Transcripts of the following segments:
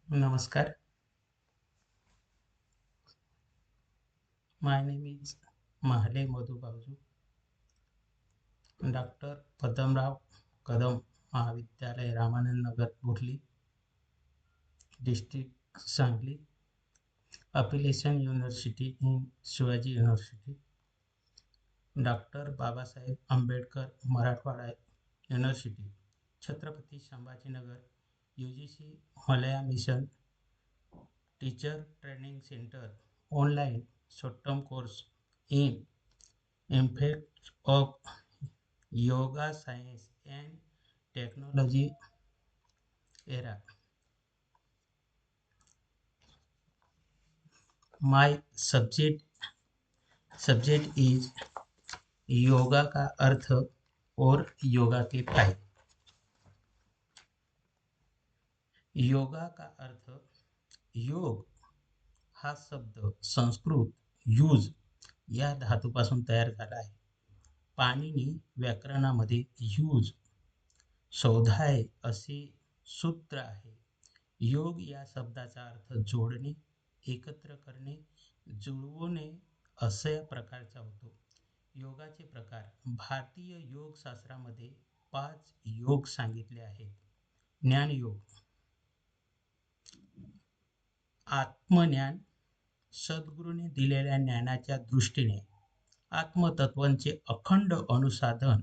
Namaskar. My name is Mahle Madhu Babu, Dr. Padamrao Kadam Mahavidyalay Ramanand Nagar Burli, District Sangli, Affiliation University in Shivaji University, Dr. Babasaheb Ambedkar Marathwada University, Chhatrapati Sambhajinagar, UGC Malaya Mission Teacher Training Center, online short-term course in Impact of Yoga Science and Technology era. My subject is yoga का अर्थ और योगा के फायदे। योगा का अर्थ योग हा शब्द Sanskrit use या धातूपासून तयार झाला आहे. पाणिनी व्याकरणामध्ये यूज शोधाय असे सूत्र आहे. योग या शब्दाचा अर्थ जोडणे, एकत्र करणे, जुळवणे अशा प्रकारचा होतो. योगाचे प्रकार भारतीय योगशास्त्रामध्ये 5 योग सांगितले आहेत. ज्ञानयोग, आत्मज्ञान, सद्गुरूने दिलेल्या ज्ञानाच्या दृष्टीने आत्मतत्वांचे अखंड अनुसाधन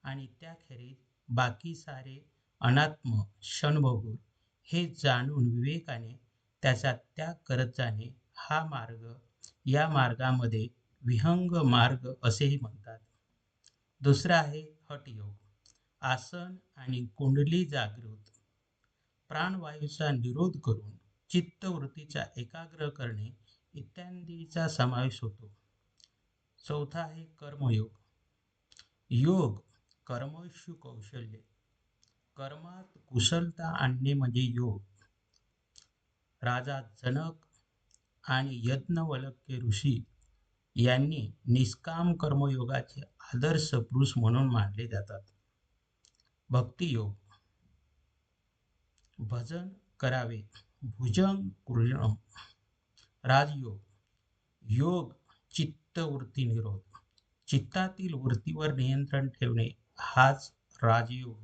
आणि त्याखेरीज बाकी सारे अनात्म क्षणभंगूर हे जाणून विवेकाने त्याचा त्याग करत जाणे हा मार्ग. या मार्गामध्ये विहंग मार्ग असेही म्हणतात. दुसरा आहे हठयोग, आसन आणि कुंडली जागृत प्राणवायूचा निरोध करून चित्तवृत्तीचा एकाग्र करणे इत्यादीचा समावेश होतो. चौथा आहे कर्मयोग, योग कर्मशु कौशल्य, कर्मात कुशलता आणणे म्हणजे योग. राजा जनक आणि यज्ञवल्क्य ऋषी यांनी निष्काम कर्मयोगाचे आदर्श पुरुष म्हणून मानले जातात. भक्तियोग, भजन करावे, भुजंग कृष्ण. राजयोग, योग चित्तवृत्ती निरोध, चित्तातील वृत्तीवर नियंत्रण ठेवणे हाच राजयोग.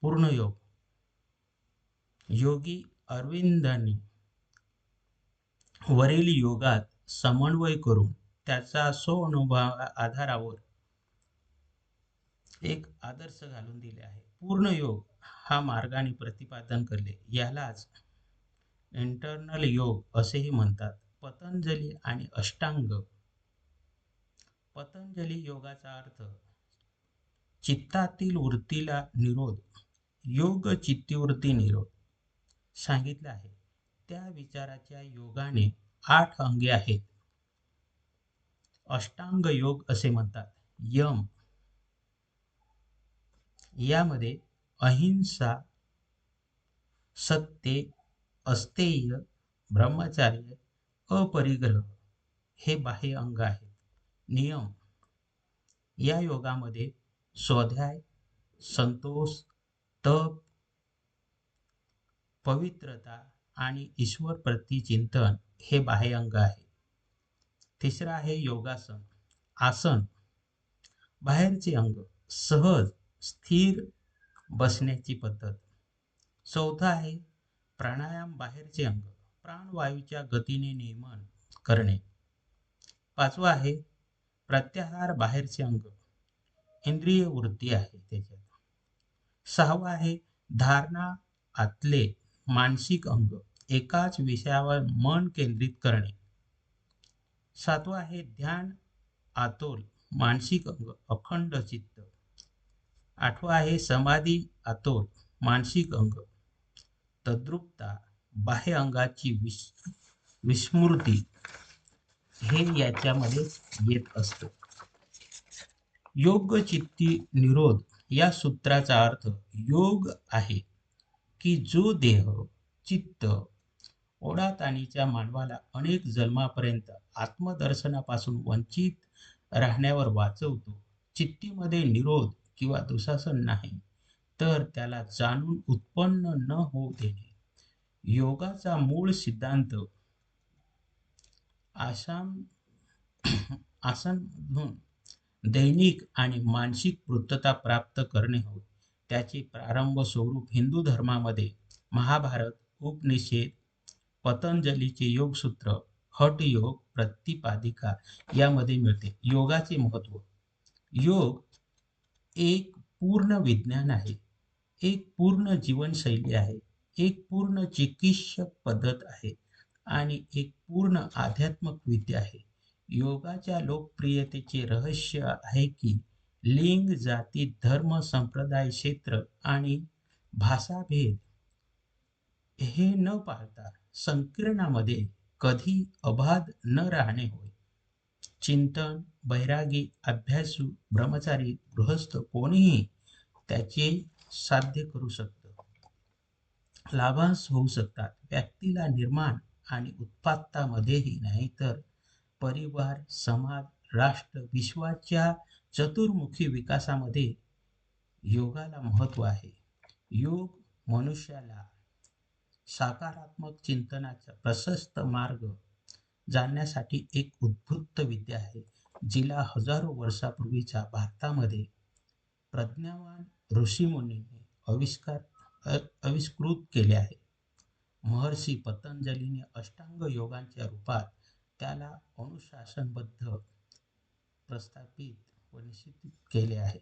पूर्णयोग, योगी अरविंदांनी वरील योगात समन्वय करून त्याचा स्वानुभव आधारावर एक आदर्श घालून दिले आहे. पूर्ण योग हा मार्गाने प्रतिपादन करले यालाच इंटरनल योग असेही म्हणतात. पतंजली आणि अष्टांग. पतंजली योगाचा अर्थ चित्तातील वृत्तीला निरोध, योग चित्तवृत्ती निरोध सांगितले आहे. त्या विचाराच्या योगाने 8 अंगे आहेत. अष्टांग योग असे म्हणतात. यम, यामध्ये अहिंसा, सत्य, अस्तेय, ब्रह्मचार्य, अपरिग्रह हे बाह्य अंग आहेत. नियम, या योगामध्ये स्वाध्याय, संतोष, तप, पवित्रता आणि ईश्वर प्रती चिंतन हे बाह्य अंग आहे. तिसरा आहे योगासन, आसन बाहेरचे अंग, सहज स्थिर बसण्याची पद्धत. चौथा आहे प्राणायाम, बाहेरचे अंग, प्राणवायूच्या गतीने नियमन करणे. पाचवा आहे प्रत्याहार, बाहेरचे अंग, इंद्रिय वृत्ती आहे त्याच्यात. सहावा आहे धारणा, आतले मानसिक अंग, एकाच विषयावर मन केंद्रित करणे. सातवा आहे ध्यान, आतोल मानसिक अंग, अखंड चित्त. आठवा आहे समाधी, आतोल मानसिक अंग, तद्रुपता, बाह्य अंगाची विस्मृती हे याच्यामध्ये येत असतं. योग चित्ती निरोध या सूत्राचा अर्थ योग आहे की जो देह चित्त ओढाताणीच्या मानवाला अनेक जन्मापर्यंत आत्मदर्शनापासून वंचित राहण्यावर वाचवतो. चित्तीमध्ये निरोध किंवा दुःशासन नाही तर त्याला जाणून उत्पन्न न होऊ देणे. योगाचा मूळ सिद्धांत आसन आसनमधून दैनिक आणि मानसिक पूर्तता प्राप्त करणे होय. त्याचे प्रारंभ स्वरूप हिंदू धर्मामध्ये महाभारत, उपनिषद, पतंजलीचे योगसूत्र, हठ योग, प्रतिपादिका यामध्ये मिळते. योगाचे महत्व. योग एक पूर्ण विज्ञान आहे, एक पूर्ण जीवनशैली आहे, एक पूर्ण चिकित्सक पद्धत आहे आणि एक पूर्ण आध्यात्मिक विद्या आहे. योगाच्या लोकप्रियतेचे रहस्य आहे की लिंग, जाती, धर्म, संप्रदाय, क्षेत्र आणि भाषाभेद हे न पाळता संकीर्णामध्ये कधी अबाध न राहणे होय. चिंतन, बैरागी, अभ्यासू, ब्रह्मचारी, गृहस्थ कोणीही त्याचे साध्य करू शकतं. लाभांश होऊ शकतात. व्यक्तीला निर्माण आणि उत्पादनामध्येही नाही तर परिवार, समाज, राष्ट्र, विश्वाच्या चतुर्मुखी विकासामध्ये योगाला महत्त्व आहे. योग मनुष्याला सकारात्मक चिंतनाचा प्रशस्त मार्ग जाणण्यासाठी एक उद्भुत विद्या आहे, जिला हजारो वर्षापूर्वीच्या भारतामध्ये प्रज्ञावान ऋषीमुनींनी आविष्कृत केले आहे. महर्षी पतंजलीने अष्टांग योगाच्या रूपात त्याला अनुशासनबद्ध प्रस्थापित व निश्चित केले आहे.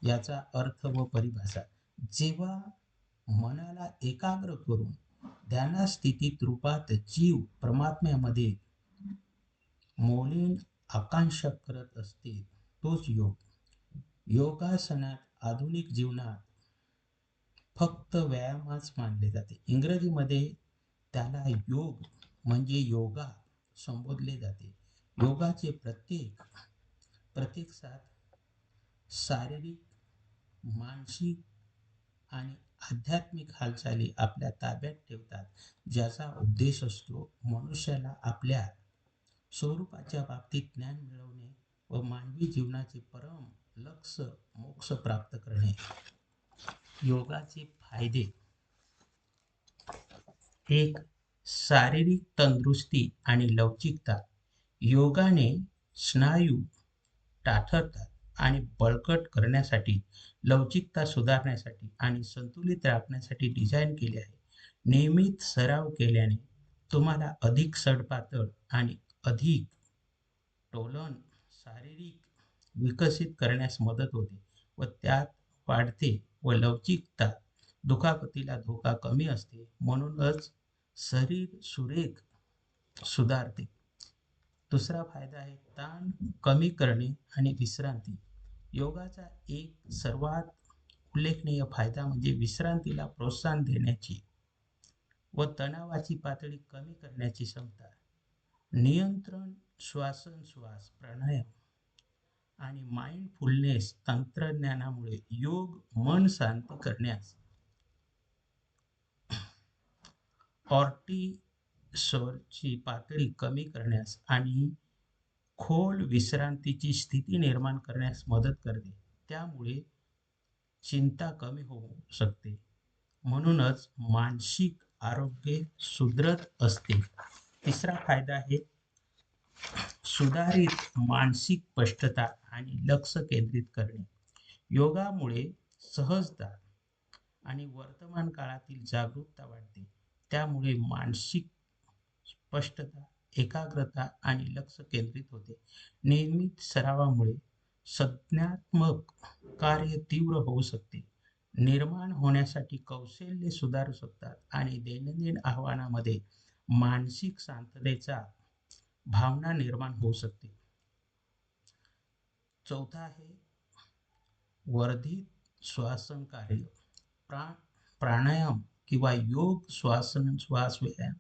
याचा अर्थ व परिभाषा. जेव्हा मनाला एकाग्र करून ध्यानस्थितीत रूपात जीव परमात्म्यामध्ये मौलिन आकांक्षा करत असते, तोच योग. योगासनात आधुनिक जीवनात फक्त व्यायामच मानले जाते. इंग्रजीमध्ये त्याला योग म्हणजे योगा संबोधले जाते. योगाचे प्रत्यक्षात शारीरिक, मानसिक आणि आध्यात्मिक हालचाली आपल्या ताब्यात ठेवतात, ज्याचा उद्देश असतो मनुष्याला आपल्या स्वरूपाच्या बाबतीत ज्ञान मिळवणे व मानवी जीवनाचे परम लक्ष्य मोक्ष प्राप्त करणे. योगाचे फायदे. एक, शारीरिक तंदुरुस्ती आणि लवचिकता. योगाने स्नायू ताठरतात आणि बळकट करण्यासाठी, लवचिकता सुधारण्यासाठी आणि संतुलित राखण्यासाठी डिझाईन केले आहे. नियमित सराव केल्याने तुम्हाला अधिक सडपातळ आणि अधिक टोलन शारीरिक विकसित करण्यास मदत होते व त्यात वाढते व लवचिकता दुखापतीला धोका कमी असते, म्हणूनच शरीर सुरेख सुधारते. दुसरा फायदा आहे ताण कमी करणे आणि विश्रांती. योगाचा एक सर्वात उल्लेखनीय फायदा म्हणजे विश्रांतीला प्रोत्साहन देण्याची व तणावाची पातळी कमी करण्याची क्षमता. नियंत्रण श्वासोच्छ्वास, प्राणायाम आणि माइंडफुलनेस तंत्रज्ञानामुळे योग मन शांत करण्यास, कॉर्टिसॉलची पातळी कमी करण्यास आणि खोल विश्रांतीची स्थिती निर्माण करण्यास मदत करते. त्यामुळे चिंता कमी होऊ शकते, म्हणूनच मानसिक आरोग्य सुदृढ असते. तिसरा फायदा आहे सुधारित मानसिक स्पष्टता आणि लक्ष केंद्रित करणे. योगामुळे सहजता आणि वर्तमान काळातील जागरूकता वाढते. त्यामुळे मानसिक स्पष्टता, एकाग्रता आणि लक्ष केंद्रित होते. नियमित सरावामुळे संज्ञानात्मक कार्य तीव्र होऊ शकते, निर्माण होण्यासाठी कौशल्ये सुधारू शकतात आणि दैनंदिन आव्हानामध्ये मानसिक शांततेचा भावना निर्माण होऊ शकते. चौथा आहे वर्धित श्वासन कार्य. प्राणायाम किंवा योग श्वास व्यायाम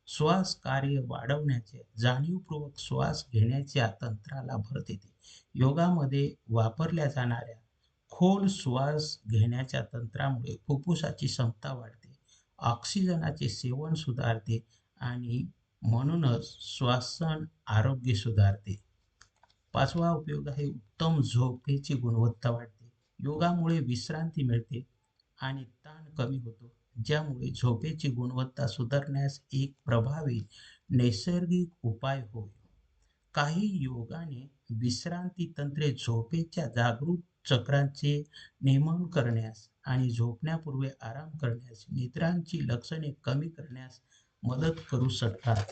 श्वास कार्य वाढवण्याचे जाणीवपूर्वक श्वास घेण्याच्या तंत्राला भर देते. योगामध्ये वापरल्या जाणाऱ्या खोल श्वास घेण्याच्या तंत्रामुळे फुफ्फुसाची क्षमता वाढते, ऑक्सिजनाचे सेवन सुधारते आणि म्हणूनच श्वसन आरोग्य सुधारते. पाचवा उपयोग आहे उत्तम झोपेची गुणवत्ता वाढते. योगामुळे विश्रांती मिळते आणि ताण कमी होतो, ज्यामुळे झोपेची गुणवत्ता सुधारण्यास एक प्रभावी नैसर्गिक उपाय होय. काही योगाने विश्रांती तंत्रे झोपेच्या जागृत चक्रांचे नियमन करण्यास आणि झोपण्यापूर्वी आराम करण्यास, निद्रांची लक्षणे कमी करण्यास मदत करू शकतात.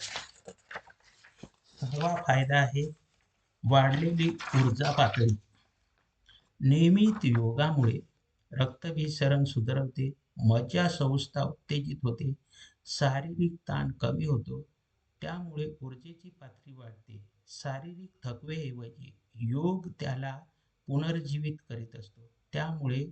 6वा फायदा आहे वाढलेली ऊर्जा पातळी. नियमित योगामुळे रक्ताभिसरण सुधारते, मज्जासंस्था उत्तेजित होते, शारीरिक ताण कमी होतो. त्यामुळे ऊर्जेची पातळी वाढते. शारीरिक थकवेऐवजी योग त्याला पुनर्जीवित करीत असतो. त्यामुळे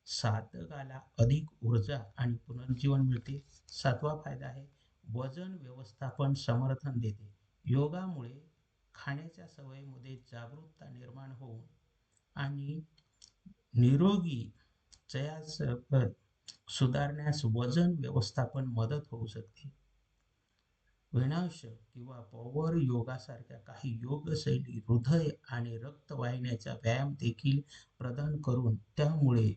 साधकाला अधिक ऊर्जा आणि पुनर्जीवन मिळते. 7वा फायदा आहे वजन व्यवस्थापन समर्थन देते. योगामुळे खाण्याच्या सवयीमध्ये जागरूकता निर्माण होऊन आणि निरोगी चयापचय सुधारण्यास वजन व्यवस्थापन मदत होऊ शकते. विनाश किंवा पॉवर योगासारख्या काही योगशैली हृदय आणि रक्तवाहिन्याचा व्यायाम देखील प्रदान करून त्यामुळे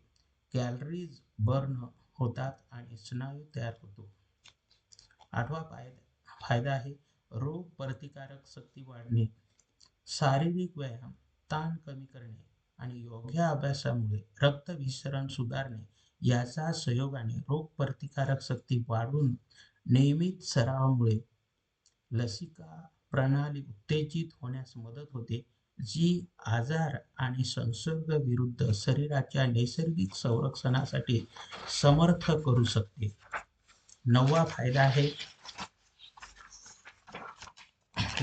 कॅलरीज बर्न होतात आणि स्नायू तयार होतो. 8वा फायदा आहे रोग प्रतिकारक शक्ती वाढणे. शारीरिक व्यायाम, ताण कमी करणे आणि योगाभ्यासामुळे रक्तभिसरण सुधारणे याचा संयोगाने रोगप्रतिकारक शक्ती वाढून नियमित सरावामुळे लसिका प्रणाली उत्तेजित होण्यास मदत होते, जी आजार आणि संसर्ग विरुद्ध शरीराच्या नैसर्गिक संरक्षणासाठी समर्थ करू शकते. 9वा फायदा आहे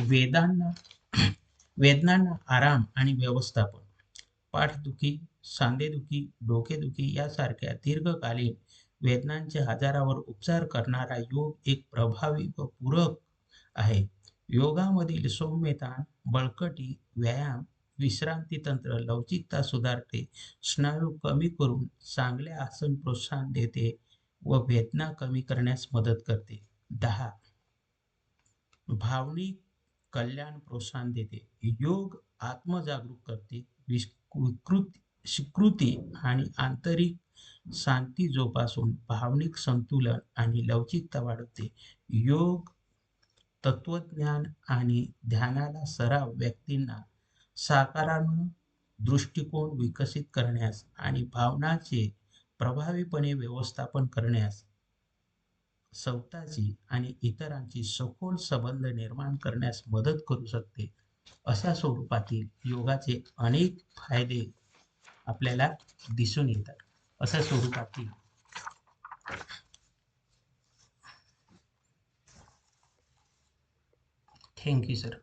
वेदांना वेदनांना आराम आणि व्यवस्थापन. पाठदुखी, सांधेदुखी, डोकेदुखी यासारख्या दीर्घकालीन वेदनांच्या आजारावर उपचार करणारा योग एक प्रभावी व पूरक आहे. योगामधील सौम्यता, बळकटी, व्यायाम, विश्रांती तंत्र लवचिकता सुधारते, स्नायू कमी करून चांगले आसन प्रोत्साहन देते व वेदना कमी करण्यास मदत करते. 10. भावनिक कल्याण प्रोत्साहन देते. योग आत्मजागरूक करते, स्वीकृती आणि आंतरिक शांती जोपासून भावनिक संतुलन आणि लवचिकता वाढवते. योग तत्वज्ञान आणि ध्यानाला सराव व्यक्तींना सकारात्मक दृष्टिकोन विकसित करण्यास आणि भावनांचे प्रभावीपणे व्यवस्थापन करण्यास, स्वतःची आणि इतरांची सखोल संबंध निर्माण करण्यास मदत करू शकते. अशा स्वरूपातील योगाचे अनेक फायदे आपल्याला दिसून येतात. अशा स्वरूपातील थँक यू सर.